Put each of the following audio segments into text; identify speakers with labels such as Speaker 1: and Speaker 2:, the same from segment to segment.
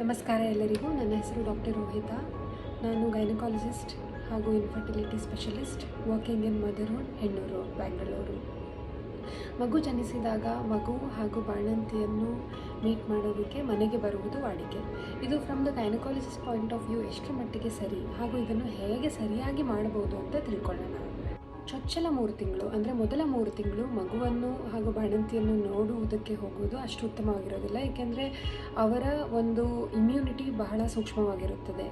Speaker 1: ನಮಸ್ಕಾರ ಎಲ್ಲರಿಗೂ. ನನ್ನ ಹೆಸರು ಡಾಕ್ಟರ್ ರೋಹಿತಾ. ನಾನು ಗೈನಕಾಲಜಿಸ್ಟ್ ಹಾಗೂ infertility specialist, working in motherhood, Hennur, Bengaluru. ಮಗು ಜನಿಸಿದಾಗ ಮಗು ಹಾಗೂ ಬಾಣಂತಿಯನ್ನು ಮೀಟ್ ಮಾಡೋದಕ್ಕೆ ಮನೆಗೆ ಬರುವುದು ವಾಡಿಕೆ. ಇದು from the gynaecologist point of view ಎಷ್ಟರ ಮಟ್ಟಿಗೆ ಸರಿ ಹಾಗೂ ಇದನ್ನು ಹೇಗೆ ಸರಿಯಾಗಿ ಮಾಡಬಹುದು ಅಂತ ತಿಳ್ಕೊಳ್ಳೋಣ. ಚೊಚ್ಚಲ 3 ತಿಂಗಳು ಅಂದರೆ ಮೊದಲ 3 ತಿಂಗಳು ಮಗುವನ್ನು ಹಾಗೂ ಬಾಣಂತಿಯನ್ನು ನೋಡುವುದಕ್ಕೆ ಹೋಗುವುದು ಅಷ್ಟು ಉತ್ತಮವಾಗಿರೋದಿಲ್ಲ, ಏಕೆಂದರೆ ಅವರ ಒಂದು ಇಮ್ಯುನಿಟಿ ಬಹಳ ಸೂಕ್ಷ್ಮವಾಗಿರುತ್ತದೆ.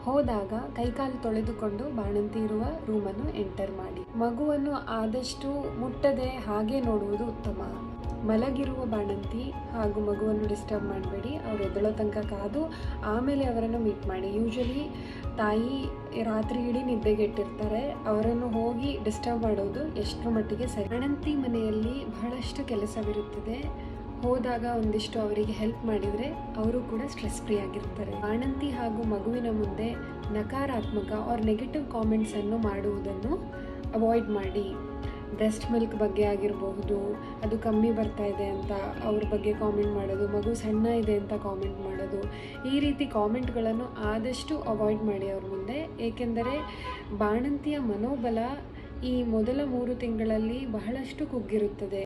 Speaker 1: ಹೋದಾಗ ಕೈಕಾಲು ತೊಳೆದುಕೊಂಡು ಬಾಣಂತಿ ಇರುವ ರೂಮನ್ನು ಎಂಟರ್ ಮಾಡಿ. ಮಗುವನ್ನು ಆದಷ್ಟು ಮುಟ್ಟದೆ ಹಾಗೆ ನೋಡುವುದು ಉತ್ತಮ. ಮಲಗಿರುವ ಬಾಣಂತಿ ಹಾಗೂ ಮಗುವನ್ನು ಡಿಸ್ಟರ್ಬ್ ಮಾಡಬೇಡಿ. ಅವರು ಎದ್ದಳೋ ತನಕ ಕಾದು ಆಮೇಲೆ ಅವರನ್ನು ಮೀಟ್ ಮಾಡಿ. ಯೂಶಲಿ ತಾಯಿ ರಾತ್ರಿ ಇಡೀ ನಿದ್ದೆಗೆಟ್ಟಿರ್ತಾರೆ, ಅವರನ್ನು ಹೋಗಿ ಡಿಸ್ಟರ್ಬ್ ಮಾಡೋದು ಎಷ್ಟರ ಮಟ್ಟಿಗೆ ಸರಿ. ಬಾಣಂತಿ ಮನೆಯಲ್ಲಿ ಬಹಳಷ್ಟು ಕೆಲಸವಿರುತ್ತದೆ. ಹೋದಾಗ ಒಂದಿಷ್ಟು ಅವರಿಗೆ ಹೆಲ್ಪ್ ಮಾಡಿದರೆ ಅವರು ಕೂಡ ಸ್ಟ್ರೆಸ್ ಫ್ರೀ ಆಗಿರ್ತಾರೆ. ಬಾಣಂತಿ ಹಾಗೂ ಮಗುವಿನ ಮುಂದೆ ನಕಾರಾತ್ಮಕ ಆರ್ ನೆಗೆಟಿವ್ ಕಾಮೆಂಟ್ಸನ್ನು ಮಾಡುವುದನ್ನು ಅವಾಯ್ಡ್ ಮಾಡಿ. ಬ್ರೆಸ್ಟ್ ಮಿಲ್ಕ್ ಬಗ್ಗೆ ಆಗಿರಬಹುದು, ಅದು ಕಮ್ಮಿ ಬರ್ತಾ ಇದೆ ಅಂತ ಅವ್ರ ಬಗ್ಗೆ ಕಾಮೆಂಟ್ ಮಾಡೋದು, ಮಗು ಸಣ್ಣ ಇದೆ ಅಂತ ಕಾಮೆಂಟ್ ಮಾಡೋದು, ಈ ರೀತಿ ಕಾಮೆಂಟ್ಗಳನ್ನು ಆದಷ್ಟು ಅವಾಯ್ಡ್ ಮಾಡಿ ಅವ್ರ ಮುಂದೆ. ಏಕೆಂದರೆ ಬಾಣಂತಿಯ ಮನೋಬಲ ಈ ಮೊದಲ 3 ತಿಂಗಳಲ್ಲಿ ಬಹಳಷ್ಟು ಕುಗ್ಗಿರುತ್ತದೆ.